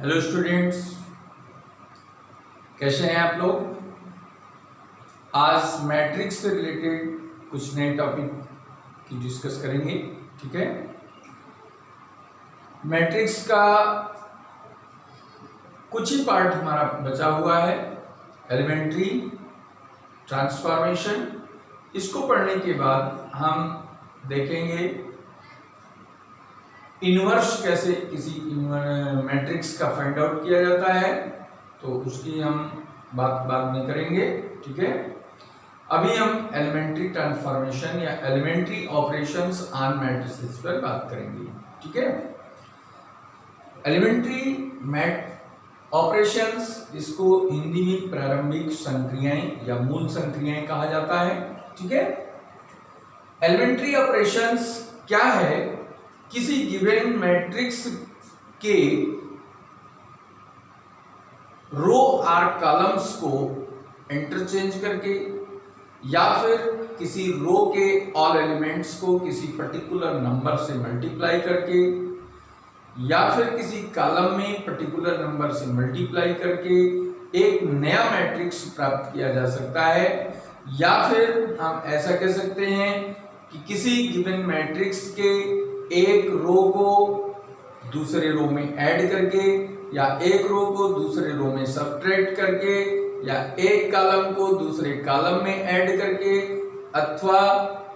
Hello students, कैसे हैं आप लोग। आज मैट्रिक्स से रिलेटेड कुछ नए टॉपिक की डिस्कस करेंगे। ठीक है, मैट्रिक्स का कुछ ही पार्ट हमारा बचा हुआ है, एलिमेंट्री, ट्रांसफॉर्मेशन। इसको पढ़ने के बाद हम देखेंगे इनवर्स कैसे किसी मैट्रिक्स का फाइंड आउट किया जाता है, तो उसकी हम बात बाद में करेंगे। ठीक है, अभी हम एलिमेंट्री ट्रांसफॉर्मेशन या एलिमेंट्री ऑपरेशंस ऑन मैट्रिसेस पर बात करेंगे। ठीक है, एलिमेंट्री ऑपरेशंस, इसको हिंदी में प्रारंभिक संक्रियाएं या मूल संक्रियाएं कहा जाता है। ठीक है, एलिमेंट्री ऑपरेशंस क्या है? किसी गिवन मैट्रिक्स के रो और कॉलम्स को इंटरचेंज करके या फिर किसी रो के ऑल एलिमेंट्स को किसी पर्टिकुलर नंबर से मल्टीप्लाई करके या फिर किसी कॉलम में पर्टिकुलर नंबर से मल्टीप्लाई करके एक नया मैट्रिक्स प्राप्त किया जा सकता है। या फिर हम ऐसा कह सकते हैं कि किसी गिवन मैट्रिक्स के एक रो को दूसरे रो में ऐड करके या एक रो को दूसरे रो में सब्ट्रैक्ट करके या एक कॉलम को दूसरे कॉलम में ऐड करके अथवा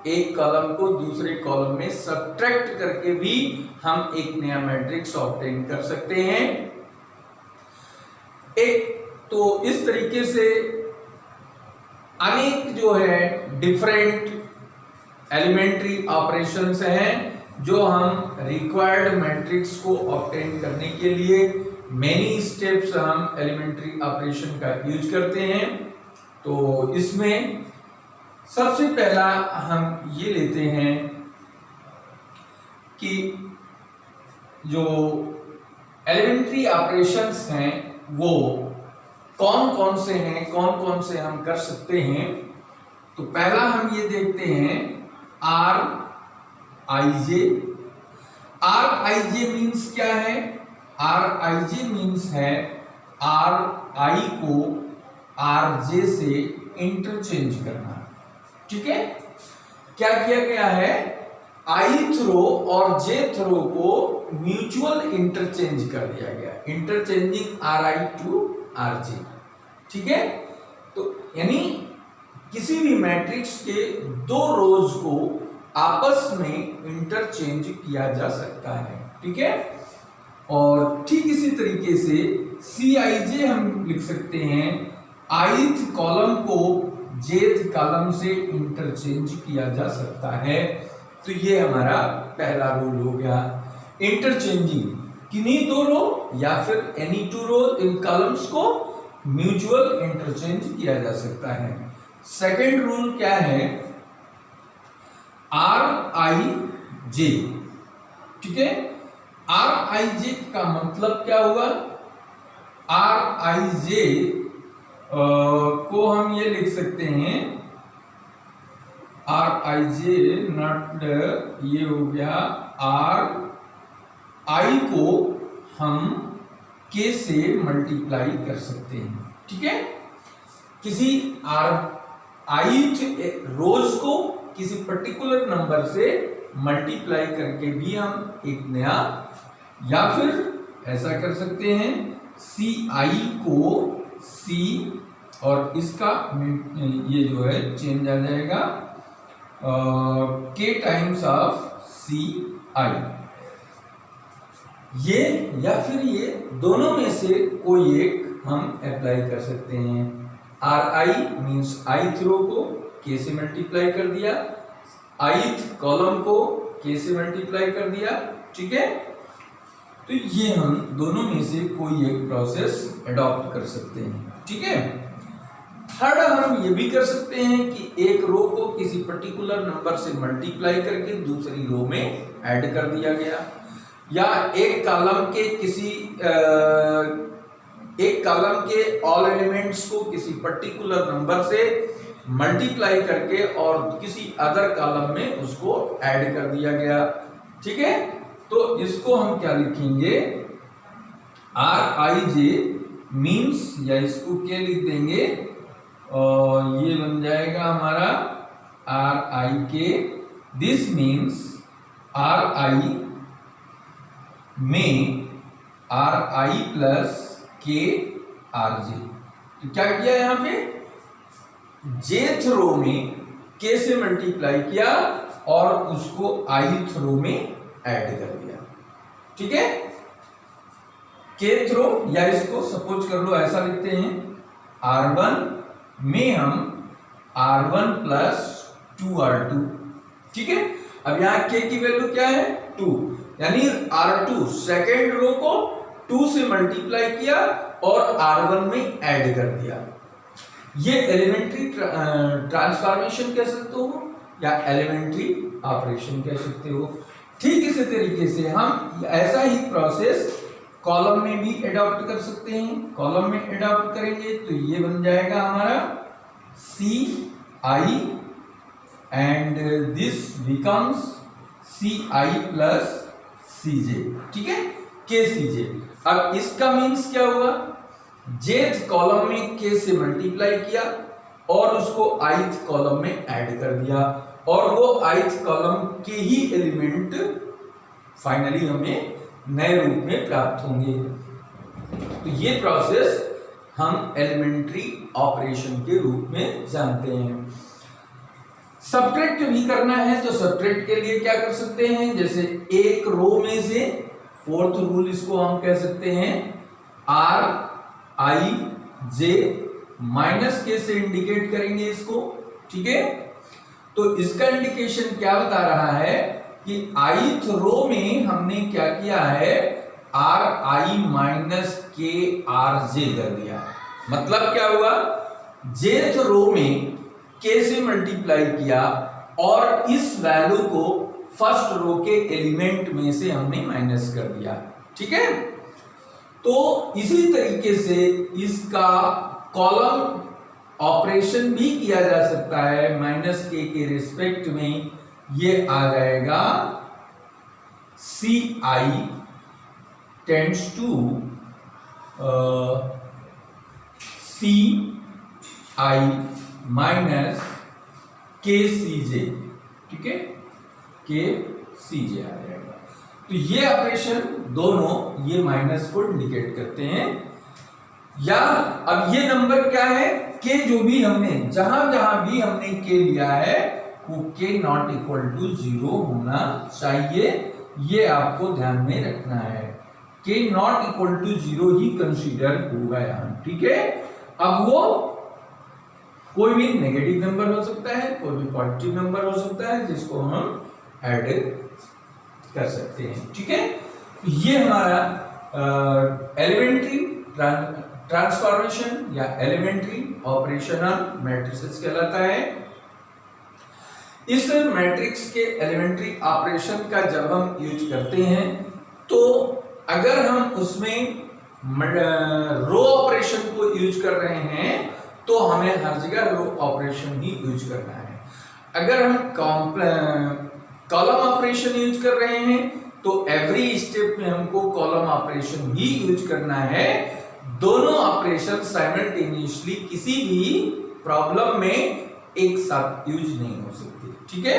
एक कॉलम को दूसरे कॉलम में सब्ट्रैक्ट करके भी हम एक नया मैट्रिक्स ऑब्टेन कर सकते हैं। तो इस तरीके से अनेक जो है डिफरेंट एलिमेंट्री ऑपरेशंस हैं जो हम रिक्वायर्ड मैट्रिक्स को ऑब्टेन करने के लिए मेनी स्टेप्स हम एलिमेंट्री ऑपरेशन का यूज करते हैं। तो इसमें सबसे पहला हम ये लेते हैं कि जो एलिमेंट्री ऑपरेशंस हैं वो कौन कौन से हैं, कौन कौन से हम कर सकते हैं। तो पहला हम ये देखते हैं R I J. Are I J means क्या है? आर आई जे मीन्स है आर आई को आर जे से इंटरचेंज करना। ठीक है, क्या किया गया है? आई थ्रो और जे थ्रो को म्यूचुअल इंटरचेंज कर दिया गया, interchanging R I to R J. ठीक है, तो यानी किसी भी मैट्रिक्स के दो रोज को आपस में इंटरचेंज किया जा सकता है। ठीक है, और ठीक इसी तरीके से सी आई जे हम लिख सकते हैं, आईथ कॉलम को जेथ कॉलम से इंटरचेंज किया जा सकता है। तो ये हमारा पहला रूल हो गया, इंटरचेंजिंग किन्हीं दो रो या फिर एनी टू रो इन कॉलम्स को म्यूचुअल इंटरचेंज किया जा सकता है। सेकेंड रूल क्या है? आर आई जे। ठीक है, आर आई जे का मतलब क्या हुआ? आर आई जे को हम ये लिख सकते हैं, आर आई जे नॉट, ये हो गया आर आई को हम के से मल्टीप्लाई कर सकते हैं। ठीक है, किसी आर आई रोज को किसी पर्टिकुलर नंबर से मल्टीप्लाई करके भी हम एक नया, या फिर ऐसा कर सकते हैं सी आई को सी और इसका ये जो है चेंज आ जाएगा के टाइम्स ऑफ सी आई। ये या फिर ये दोनों में से कोई एक हम अप्लाई कर सकते हैं। R I means I th row को के से मल्टीप्लाई कर दिया, आईथ कॉलम को के से मल्टीप्लाई कर दिया। ठीक है, तो ये हम दोनों में से कोई एक प्रोसेस अडॉप्ट कर सकते हैं। ठीक है, थर्ड हम ये भी कर सकते हैं कि एक रो को किसी पर्टिकुलर नंबर से मल्टीप्लाई करके दूसरी रो में ऐड कर दिया गया, या एक कॉलम के किसी एक कॉलम के ऑल एलिमेंट्स को किसी पर्टिकुलर नंबर से मल्टीप्लाई करके और किसी अदर कॉलम में उसको ऐड कर दिया गया। ठीक है, तो इसको हम क्या लिखेंगे? आर आई जे मीन्स, या इसको क्या लिख देंगे, और ये बन जाएगा हमारा आर आई के। दिस मीन्स आर आई में आर आई प्लस के आर जे। तो क्या किया यहां पे, जेथ रो में के से मल्टीप्लाई किया और उसको ith रो में ऐड कर दिया। ठीक है, kth रो, या इसको सपोज कर लो ऐसा लिखते हैं, R1 में हम R1 प्लस 2R2। ठीक है, अब यहां k की वैल्यू क्या है, 2, यानी R2 सेकेंड रो को 2 से मल्टीप्लाई किया और R1 में ऐड कर दिया। ये एलिमेंट्री ट्रांसफॉर्मेशन कह सकते हो या एलिमेंट्री ऑपरेशन कह सकते हो। ठीक इसी तरीके से हम ऐसा ही प्रोसेस कॉलम में भी एडॉप्ट कर सकते हैं। कॉलम में एडॉप्ट करेंगे तो ये बन जाएगा हमारा C I and this becomes C I plus C J. ठीक है, के सी जे। अब इसका मीन्स क्या हुआ, जेथ कॉलम में के से मल्टीप्लाई किया और उसको ith कॉलम में ऐड कर दिया, और वो ith कॉलम के ही एलिमेंट फाइनली हमें नए रूप में प्राप्त होंगे। तो ये प्रोसेस हम एलिमेंट्री ऑपरेशन के रूप में जानते हैं। सब्ट्रैक्ट भी करना है तो सब्ट्रैक्ट के लिए क्या कर सकते हैं, जैसे एक रो में से फोर्थ रूल इसको हम कह सकते हैं, आर आई जे माइनस के से इंडिकेट करेंगे इसको। ठीक है, तो इसका इंडिकेशन क्या बता रहा है कि ith रो में हमने क्या किया है, आर आई माइनस के आर जे कर दिया। मतलब क्या हुआ, जेथ रो में के से मल्टीप्लाई किया और इस वैल्यू को फर्स्ट रो के एलिमेंट में से हमने माइनस कर दिया। ठीक है, तो इसी तरीके से इसका कॉलम ऑपरेशन भी किया जा सकता है। माइनस के रिस्पेक्ट में ये आ जाएगा C I tends to C I minus K C J. ठीक है, के सी जे आ जाएगा। तो ये ऑपरेशन दोनों ये माइनस को इंडिकेट करते हैं। या अब ये नंबर क्या है, के जो भी हमने जहां जहां भी हमने के लिया है वो के नॉट इक्वल टू 0 होना चाहिए, ये आपको ध्यान में रखना है। के नॉट इक्वल टू 0 ही कंसीडर होगा यहां। ठीक है, अब वो कोई भी नेगेटिव नंबर हो सकता है, कोई भी पॉजिटिव नंबर हो सकता है जिसको हम ऐड कर सकते हैं। ठीक है, ये हमारा एलिमेंट्री ट्रांसफॉर्मेशन या एलिमेंट्री ऑपरेशनल मैट्रिसेस कहलाता है। इस मैट्रिक्स के एलिमेंट्री ऑपरेशन का जब हम यूज करते हैं तो अगर हम उसमें रो ऑपरेशन को यूज कर रहे हैं तो हमें हर जगह रो ऑपरेशन ही यूज करना है। अगर हम कॉलम ऑपरेशन यूज कर रहे हैं तो एवरी स्टेप में हमको कॉलम ऑपरेशन ही यूज करना है। दोनों ऑपरेशन साइमल्टेनियसली किसी भी प्रॉब्लम में एक साथ यूज नहीं हो सकते। ठीक है,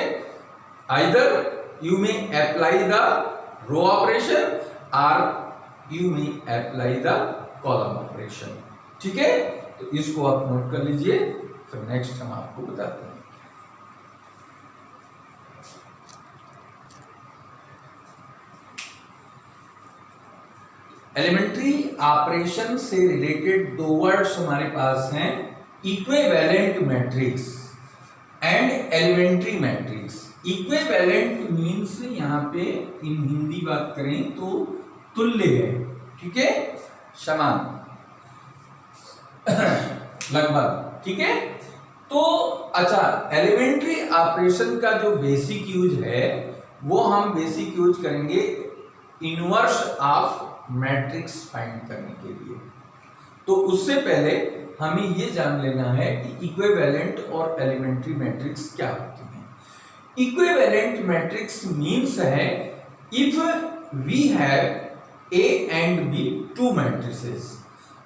either you may apply the row operation और you may apply the column operation. ठीक है, तो इसको आप नोट कर लीजिए, फिर नेक्स्ट हम आपको बताते हैं। एलिमेंट्री ऑपरेशन से रिलेटेड दो वर्ड्स हमारे पास हैं, equivalent matrix and elementary matrix. Equivalent means यहाँ पे इन हिंदी बात करें तो तुल्य है। ठीक है, समान लगभग। ठीक है, तो अच्छा, एलिमेंट्री ऑपरेशन का जो बेसिक यूज है वो हम बेसिक यूज करेंगे इनवर्स ऑफ मैट्रिक्स फाइंड करने के लिए। तो उससे पहले हमें ये जान लेना है कि इक्विवेलेंट और एलिमेंट्री मैट्रिक्स क्या होती हैं। इक्विवेलेंट मैट्रिक्स मीन्स है if we have A and B two matrices,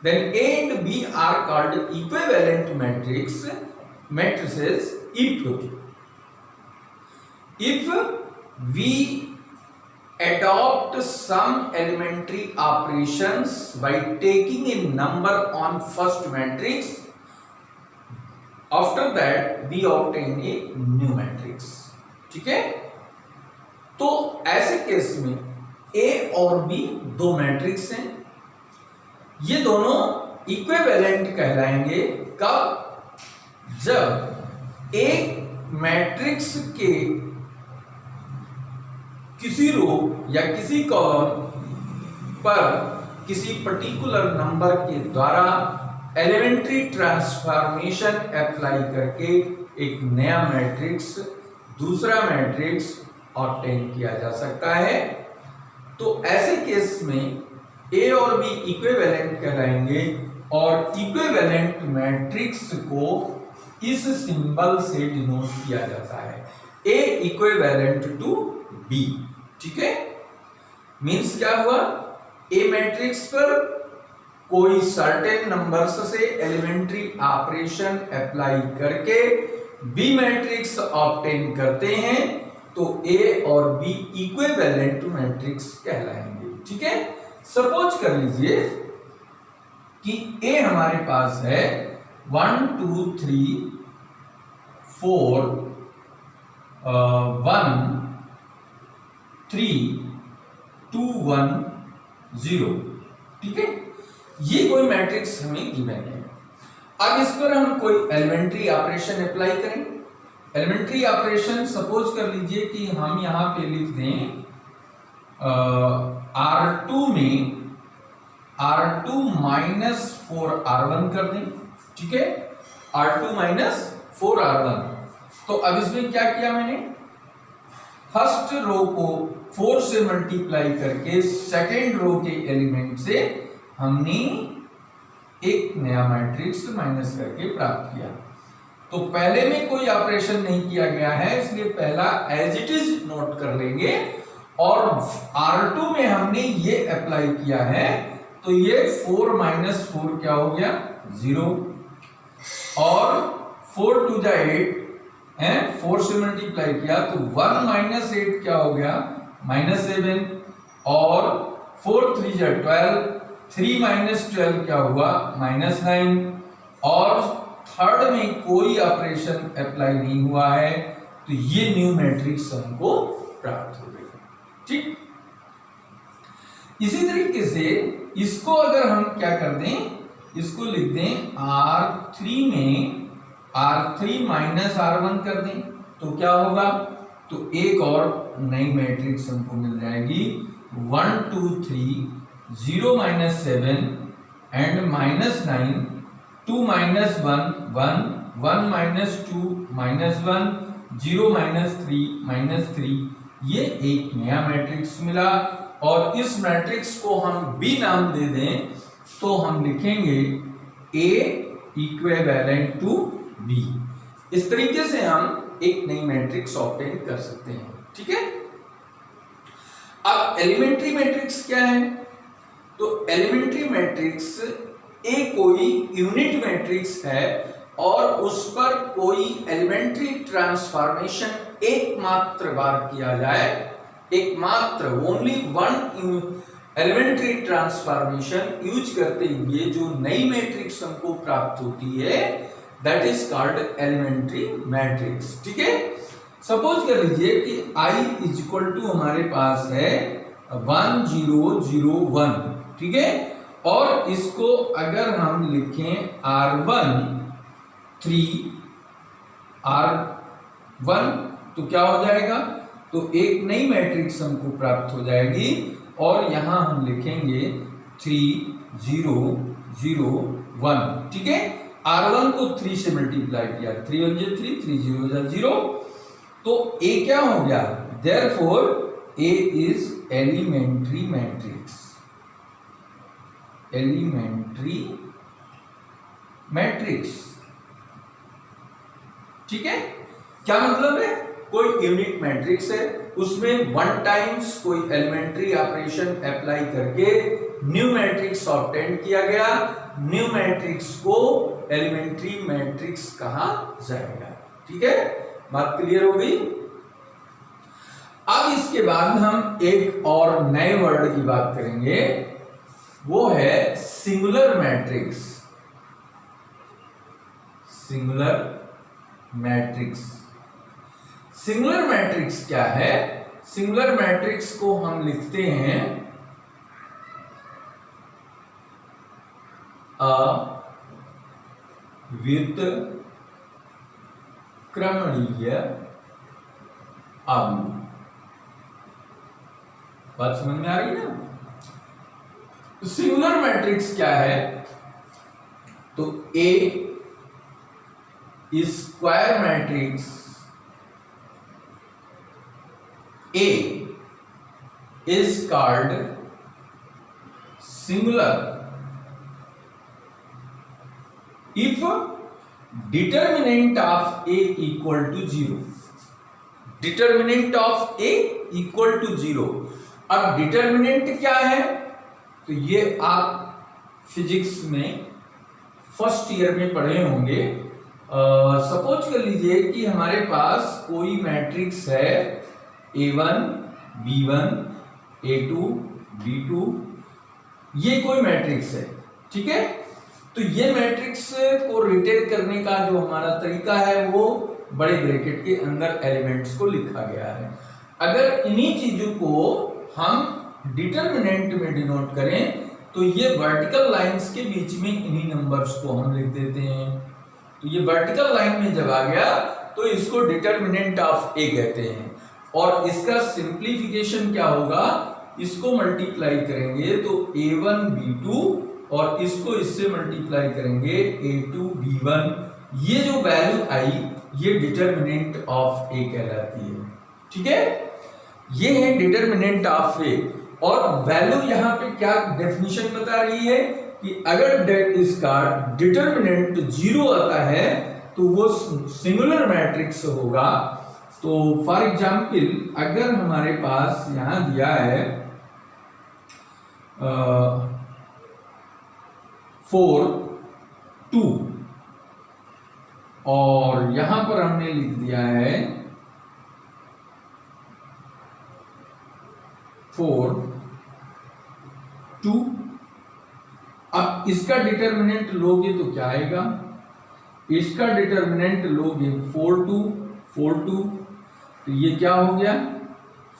then A and B are called equivalent matrices if we adopt some elementary operations by taking a number on first matrix, after that we obtain a new matrix. ठीक है, तो ऐसे case में A और B दो matrix हैं, ये दोनों इक्विवेलेंट कहलाएंगे कब? जब एक मैट्रिक्स के किसी रो या किसी कॉलम पर किसी पर्टिकुलर नंबर के द्वारा एलिमेंट्री ट्रांसफॉर्मेशन अप्लाई करके एक नया मैट्रिक्स, दूसरा मैट्रिक्स ऑब्टेन किया जा सकता है। तो ऐसे केस में A और B इक्विवेलेंट कहलाएंगे और इक्विवेलेंट मैट्रिक्स को इस सिंबल से डिनोट किया जाता है, A इक्विवेलेंट टू B। ठीक है, मींस क्या हुआ? A मैट्रिक्स पर कोई सर्टेन नंबर्स से एलिमेंट्री ऑपरेशन अप्लाई करके B मैट्रिक्स ऑब्टेन करते हैं, तो A और B इक्विवेलेंट मैट्रिक्स कहलाएंगे। ठीक है, सपोज कर लीजिए कि A हमारे पास है 1 2 3 4 1 3 2 1 0। ठीक है, ये कोई मैट्रिक्स हमें गिवन है। अब इस पर हम कोई एलिमेंट्री ऑपरेशन अप्लाई करें। एलिमेंट्री ऑपरेशन सपोज कर लीजिए कि हम यहां पे लिख दें R2 में R2 माइनस 4R1 कर दें। ठीक है, R2 माइनस 4R1। तो अब इसमें क्या किया मैंने? फर्स्ट रो को 4 से मल्टीप्लाई करके सेकेंड रो के एलिमेंट से हमने एक नया मैट्रिक्स माइनस करके प्राप्त किया। तो पहले में कोई ऑपरेशन नहीं किया गया है, इसलिए पहला एज इट इज नोट कर लेंगे, और R2 में हमने ये अप्लाई किया है, तो ये 4 माइनस 4 क्या हो गया? 0, और 4 टू द 8 है, 4 से मल्टीप्लाई किया तो 1 माइनस 8 क्या हो गया? -7, और 4 3 जा 12, 3 माइनस 12 क्या हुआ? -9, और थर्ड में कोई ऑपरेशन अप्लाई नहीं हुआ है, तो ये न्यू मैट्रिक्स हमको प्राप्त हो गई। ठीक, इसी तरीके से इसको अगर हम क्या कर दें, इसको लिख दें R3 में R3 माइनस R1 कर दें, तो क्या होगा? तो एक और नई मैट्रिक्स हमको मिल जाएगी 1 2 3 0 minus 7 and -9 2 minus 1 1 1 minus 2 -1 0 minus 3 ये एक नया मैट्रिक्स मिला। और इस मैट्रिक्स को हम B नाम दे दें तो हम लिखेंगे A इक्विवेलेंट टू B। इस तरीके से हम एक नई मैट्रिक्स ऑब्टेन कर सकते हैं। ठीक है, अब एलिमेंट्री मैट्रिक्स क्या है? तो एलिमेंट्री मैट्रिक्स एक कोई यूनिट मैट्रिक्स है और उस पर कोई एलिमेंट्री ट्रांसफॉर्मेशन एकमात्र बार किया जाए, एकमात्र only one elementary transformation use करते हुए जो नई मैट्रिक्स हमको प्राप्त होती है, that is called elementary matrix. ठीक है, सपोज कर लीजिए कि I इज इक्वल टू हमारे पास है 1 0 0 1। ठीक है, और इसको अगर हम लिखें R1 3 R1 तो क्या हो जाएगा? तो एक नई मैट्रिक्स हमको प्राप्त हो जाएगी, और यहां हम लिखेंगे 3 0 0 1। ठीक है, R1 को 3 से मल्टीप्लाई किया, 3 1 3 3 0 0, तो A क्या हो गया? Therefore A is elementary matrix. Elementary matrix. ठीक है, क्या मतलब है? कोई यूनिट मैट्रिक्स है, उसमें वन टाइम्स कोई एलिमेंट्री ऑपरेशन अप्लाई करके न्यू मैट्रिक्स ऑब्टेन किया गया, न्यू मैट्रिक्स को एलिमेंट्री मैट्रिक्स कहा जाएगा। ठीक है, बात क्लियर हो गई। अब इसके बाद हम एक और नए वर्ड की बात करेंगे, वो है singular matrix. Singular matrix, singular matrix क्या है? सिंगुलर मैट्रिक्स को हम लिखते हैं व्युत्क्रमणीय आव्यूह। बात समझ में आ रही ना? सिंगुलर मैट्रिक्स क्या है? तो a square matrix, A is called singular if determinant of A equal to 0. Determinant of A equal to 0. अब डिटर्मिनेंट क्या है? तो ये आप फिजिक्स में फर्स्ट ईयर में पढ़े होंगे। सपोज कर लीजिए कि हमारे पास कोई मैट्रिक्स है A1, B1, A2, B2, ये कोई मैट्रिक्स है। ठीक है, तो ये मैट्रिक्स को रिटेन करने का जो हमारा तरीका है वो बड़े ब्रैकेट के अंदर एलिमेंट्स को लिखा गया है। अगर इन्हीं चीजों को हम डिटर्मिनेंट में डिनोट करें तो ये वर्टिकल लाइंस के बीच में इन्हीं नंबर्स को हम लिख देते हैं। तो ये वर्टिकल लाइन में जब आ गया तो इसको डिटर्मिनेंट ऑफ ए कहते हैं। और इसका सिंप्लीफिकेशन क्या होगा? इसको मल्टीप्लाई करेंगे तो A1 B2 और इसको इससे मल्टीप्लाई करेंगे A2 B1। ये जो वैल्यू आई ये डिटर्मिनेंट ऑफ ए कहलाती है। ठीक है, ये है डिटर्मिनेंट ऑफ ए। और वैल्यू यहाँ पे क्या डेफिनेशन बता रही है कि अगर इसका डिटर्मिनेंट 0 आता है तो वो सिंगुलर मैट्रिक्स होगा। तो फॉर एग्जाम्पल अगर हमारे पास यहां दिया है 4 2 और यहां पर हमने लिख दिया है 4 2। अब इसका डिटर्मिनेंट लोगे तो क्या आएगा? इसका डिटर्मिनेंट लोगे 4 2 4 2, तो ये क्या हो गया?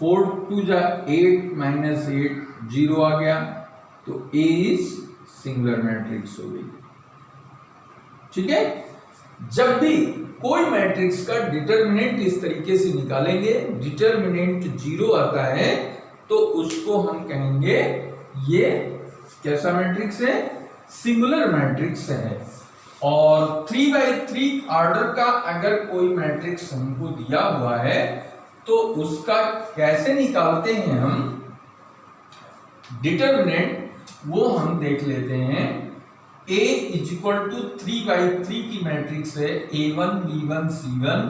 4 2 जा 8 माइनस 8 0 आ गया। तो A इज सिंगुलर मैट्रिक्स हो गई। ठीक है, जब भी कोई मैट्रिक्स का डिटर्मिनेंट इस तरीके से निकालेंगे, डिटर्मिनेंट 0 आता है तो उसको हम कहेंगे ये कैसा मैट्रिक्स है? सिंगुलर मैट्रिक्स है। और 3/3 ऑर्डर का अगर कोई मैट्रिक्स हमको दिया हुआ है तो उसका कैसे निकालते हैं हम डिटर्मिनेंट, वो हम देख लेते हैं। A = 3/3 की मैट्रिक्स है A1 B1 C1,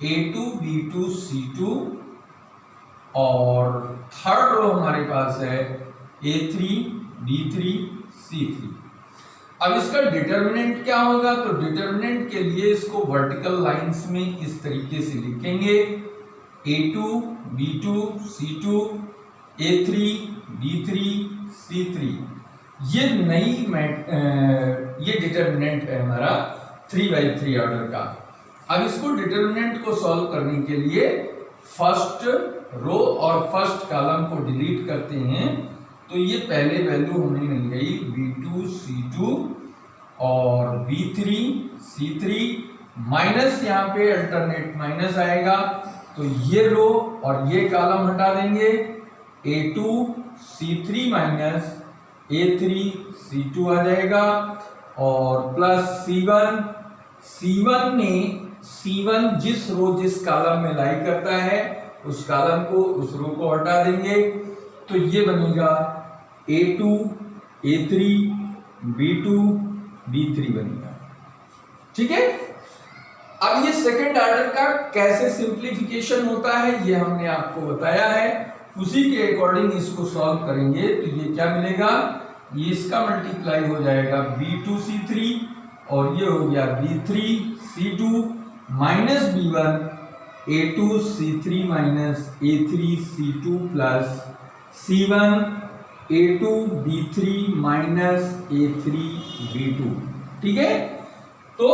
A2 B2 C2 और थर्ड रो हमारे पास है A3 B3 C3। अब इसका डिटर्मिनेंट क्या होगा? तो डिटर्मिनेंट के लिए इसको वर्टिकल लाइंस में इस तरीके से लिखेंगे A2 B2 C2 A3 B3 C3। ये ये डिटर्मिनेंट है हमारा 3/3 ऑर्डर का। अब इसको डिटर्मिनेंट को सॉल्व करने के लिए फर्स्ट रो और फर्स्ट कॉलम को डिलीट करते हैं। तो ये पहले वैल्यू हमें मिल गई B2 C2 और B3 C3 माइनस, यहाँ पे अल्टरनेट माइनस आएगा तो ये रो और ये कॉलम हटा देंगे। A2 C3 minus A3 C2 आ जाएगा और प्लस C1 जिस रो जिस कॉलम में लाई करता है उस कॉलम को उस रो को हटा देंगे तो ये बनेगा A2 A3 B2 B3 बनेगा। ठीक है, अब ये सेकंड ऑर्डर का कैसे सिंप्लीफिकेशन होता है ये हमने आपको बताया है, उसी के अकॉर्डिंग इसको सॉल्व करेंगे तो ये क्या मिलेगा, ये इसका मल्टीप्लाई हो जाएगा B2C3 और ये हो गया B3C2 minus B1 A2C3 minus A3C2 plus C1 A2B3 minus A3B2। ठीक है, तो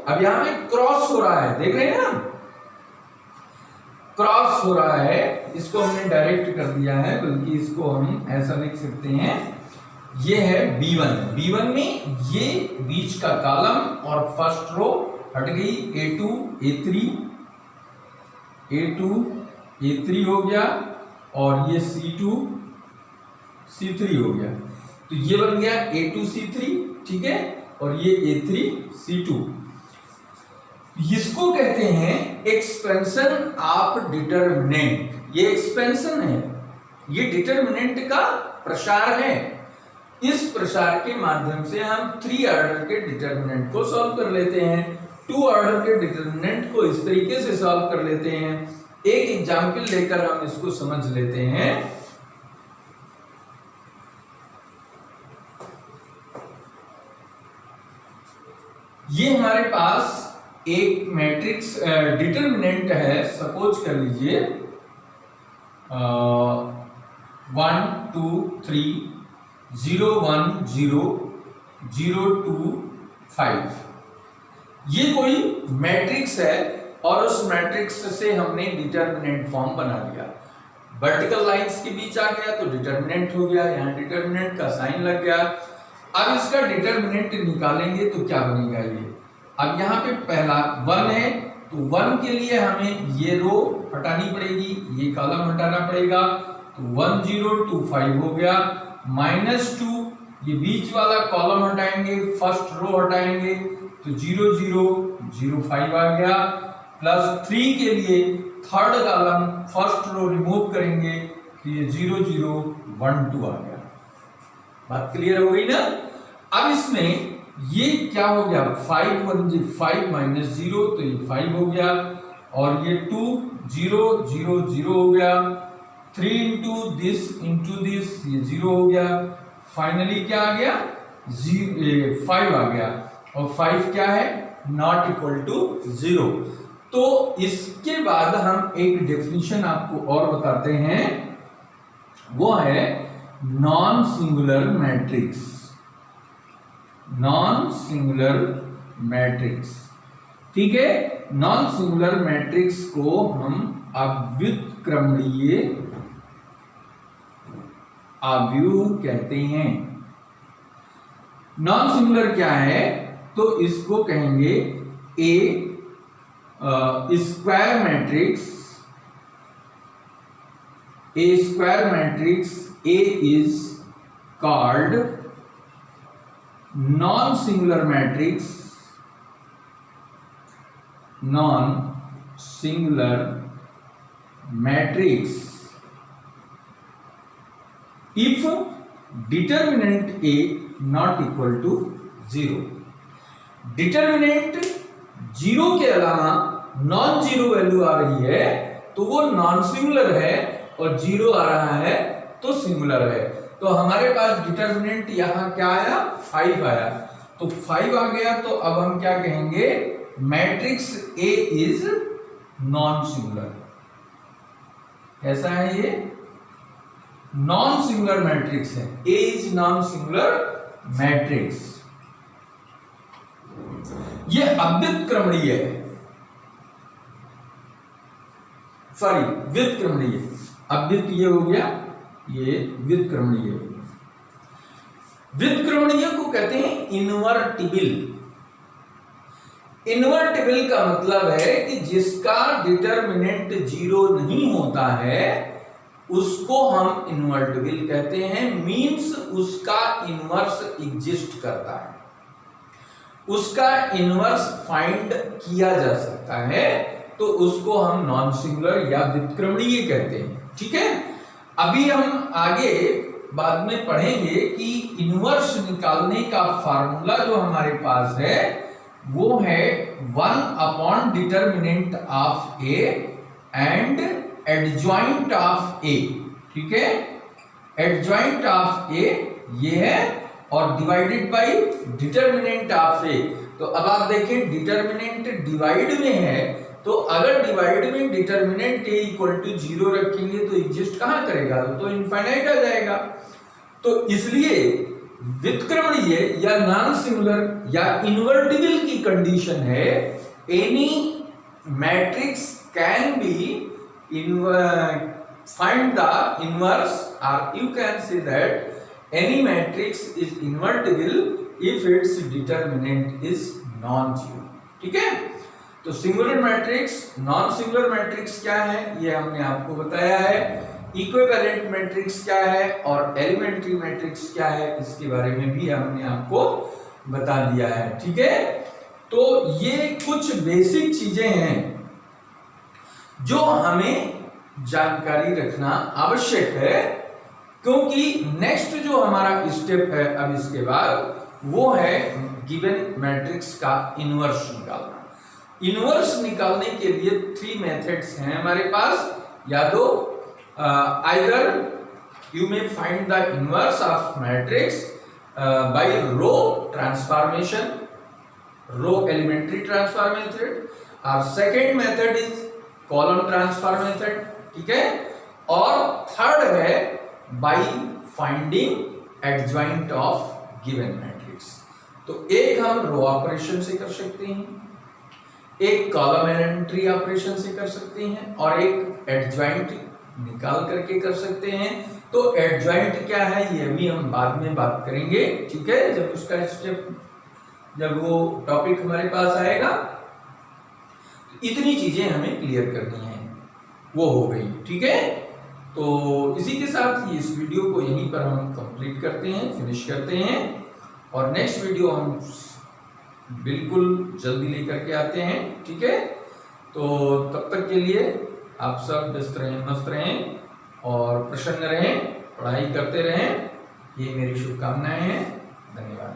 अब यहां में क्रॉस हो रहा है, देख रहे हैं ना, क्रॉस हो रहा है, इसको हमने डायरेक्ट कर दिया है, बल्कि इसको हम ऐसा लिख सकते हैं, ये है B1 में ये बीच का कॉलम और फर्स्ट रो हट गई, A2 A3 हो गया और ये C2 C3 हो गया, तो ये बन गया A2C3, ठीक है, और ये A3C2। इसको कहते हैं एक्सपेंशन ऑफ डिटरमिनेंट। ये एक्सपेंशन है, ये डिटरमिनेंट का प्रसार है। इस प्रसार के माध्यम से हम 3 ऑर्डर के डिटरमिनेंट को सॉल्व कर लेते हैं, 2 ऑर्डर के डिटरमिनेंट को इस तरीके से सॉल्व कर लेते हैं। एक एग्जाम्पल लेकर हम इसको समझ लेते हैं। ये हमारे पास एक मैट्रिक्स डिटरमिनेंट है, सपोज कर लीजिए 1 2 3 0 1 0 0 2 5। ये कोई मैट्रिक्स है और उस मैट्रिक्स से हमने डिटरमिनेंट फॉर्म बना लिया, वर्टिकल लाइंस के बीच आ गया तो डिटरमिनेंट हो गया, यहाँ डिटरमिनेंट का साइन लग गया। अब इसका डिटरमिनेंट निकालेंगे तो क्या बनेगा, ये अब यहाँ पे पहला 1 है तो 1 के लिए हमें ये रो हटानी पड़ेगी, ये कॉलम हटाना पड़ेगा, तो 1 0 2 5 हो गया, -2 ये बीच वाला कॉलम हटाएंगे, फर्स्ट रो हटाएंगे तो 0 0 0 5 आ गया, +3 के लिए third column first row remove करेंगे तो ये 0 0 1 2 आ गया। बात क्लियर हो गई ना। अब इसमें ये क्या हो गया, 5 1 5 -0 तो ये 5 हो गया, और ये 2 0 0 0 हो गया, 3 इंटू दिस ये 0 हो गया, फाइनली क्या आ गया 5 आ गया, और 5 क्या है, नॉट इक्वल टू 0। तो इसके बाद हम एक डेफिनेशन आपको और बताते हैं, वो है non singular matrix. Non singular matrix, ठीक है, नॉन सिंगुलर मैट्रिक्स को हम अव्युत्क्रमणीय आव्यूह कहते हैं। नॉन सिंगुलर क्या है, तो इसको कहेंगे a square matrix. A square matrix A is called non-singular matrix, non-singular matrix if determinant A not equal to 0। Determinant 0 के अलावा नॉन जीरो वैल्यू आ रही है तो वो नॉन सिंगुलर है, और 0 आ रहा है तो सिंगुलर है। तो हमारे पास डिटरमिनेंट यहां क्या आया, 5 आया, तो 5 आ गया, तो अब हम क्या कहेंगे, matrix A is non singular. कैसा है ये, नॉन सिंगुलर मैट्रिक्स है, ए इज नॉन सिंगुलर मैट्रिक्स। ये अव्युत्क्रमणीय है, सॉरी व्युत्क्रमणीय, अव्युत्क्रमणीय हो गया, ये व्युत्क्रमणीय। व्युत्क्रमणीय को कहते हैं इनवर्टिबल। इनवर्टिबल का मतलब है कि जिसका डिटरमिनेंट 0 नहीं होता है उसको हम इनवर्टिबल कहते हैं, मींस उसका इनवर्स एग्जिस्ट करता है, उसका इनवर्स फाइंड किया जा सकता है, तो उसको हम नॉन सिंगुलर या व्युत्क्रमणीय कहते हैं। ठीक है, अभी हम आगे बाद में पढ़ेंगे कि इनवर्स निकालने का फार्मूला जो हमारे पास है वो है determinant of A and adjoint of A. ठीक है, एडजॉइंट ऑफ ए ये है और divided by determinant of A. तो अब आप देखें डिटर्मिनेंट डिवाइड में है, तो अगर डिवाइड में डिटर्मिनेंट ए इक्वल टू 0 रखेंगे तो एग्जिस्ट कहां करेगा, तो इनफाइनाइट आ जाएगा। तो इसलिए व्युत्क्रमणीय या नॉन सिंगुलर या इन्वर्टिबल की कंडीशन है any matrix can be find the inverse, or you can say that any matrix is invertible if its determinant is non-zero। ठीक है, तो singular matrix, non singular matrix क्या है ये हमने आपको बताया है, इक्विवेलेंट मैट्रिक्स क्या है और एलिमेंट्री मैट्रिक्स क्या है इसके बारे में भी हमने आपको बता दिया है। ठीक है, तो ये कुछ बेसिक चीजें हैं जो हमें जानकारी रखना आवश्यक है, क्योंकि नेक्स्ट जो हमारा स्टेप है अब इसके बाद वो है गिवन मैट्रिक्स का इनवर्स निकालना। इनवर्स निकालने के लिए 3 मेथड्स हैं हमारे पास, या तो either you may find the inverse of matrix by row transformation, row elementary transform method, और second method is column transform method. ठीक है, और थर्ड है by finding adjoint of given matrix. तो एक हम रो ऑपरेशन से कर सकते हैं, एक कॉलम एलिमेंट्री ऑपरेशन से कर सकते हैं, और एक एडजॉइंट निकाल करके कर सकते हैं। तो एडजॉइंट क्या है ये भी हम बाद में बात करेंगे। ठीक है, जब उसका स्टेप, जब वो टॉपिक हमारे पास आएगा, इतनी चीजें हमें क्लियर करनी है, वो हो गई। ठीक है, तो इसी के साथ ही इस वीडियो को यहीं पर हम कंप्लीट करते हैं, फिनिश करते हैं, और नेक्स्ट वीडियो हम बिल्कुल जल्दी लेकर के आते हैं। ठीक है, तो तब तक के लिए आप सब व्यस्त रहें, मस्त रहें और प्रसन्न रहें, पढ़ाई करते रहें, ये मेरी शुभकामनाएं हैं। धन्यवाद।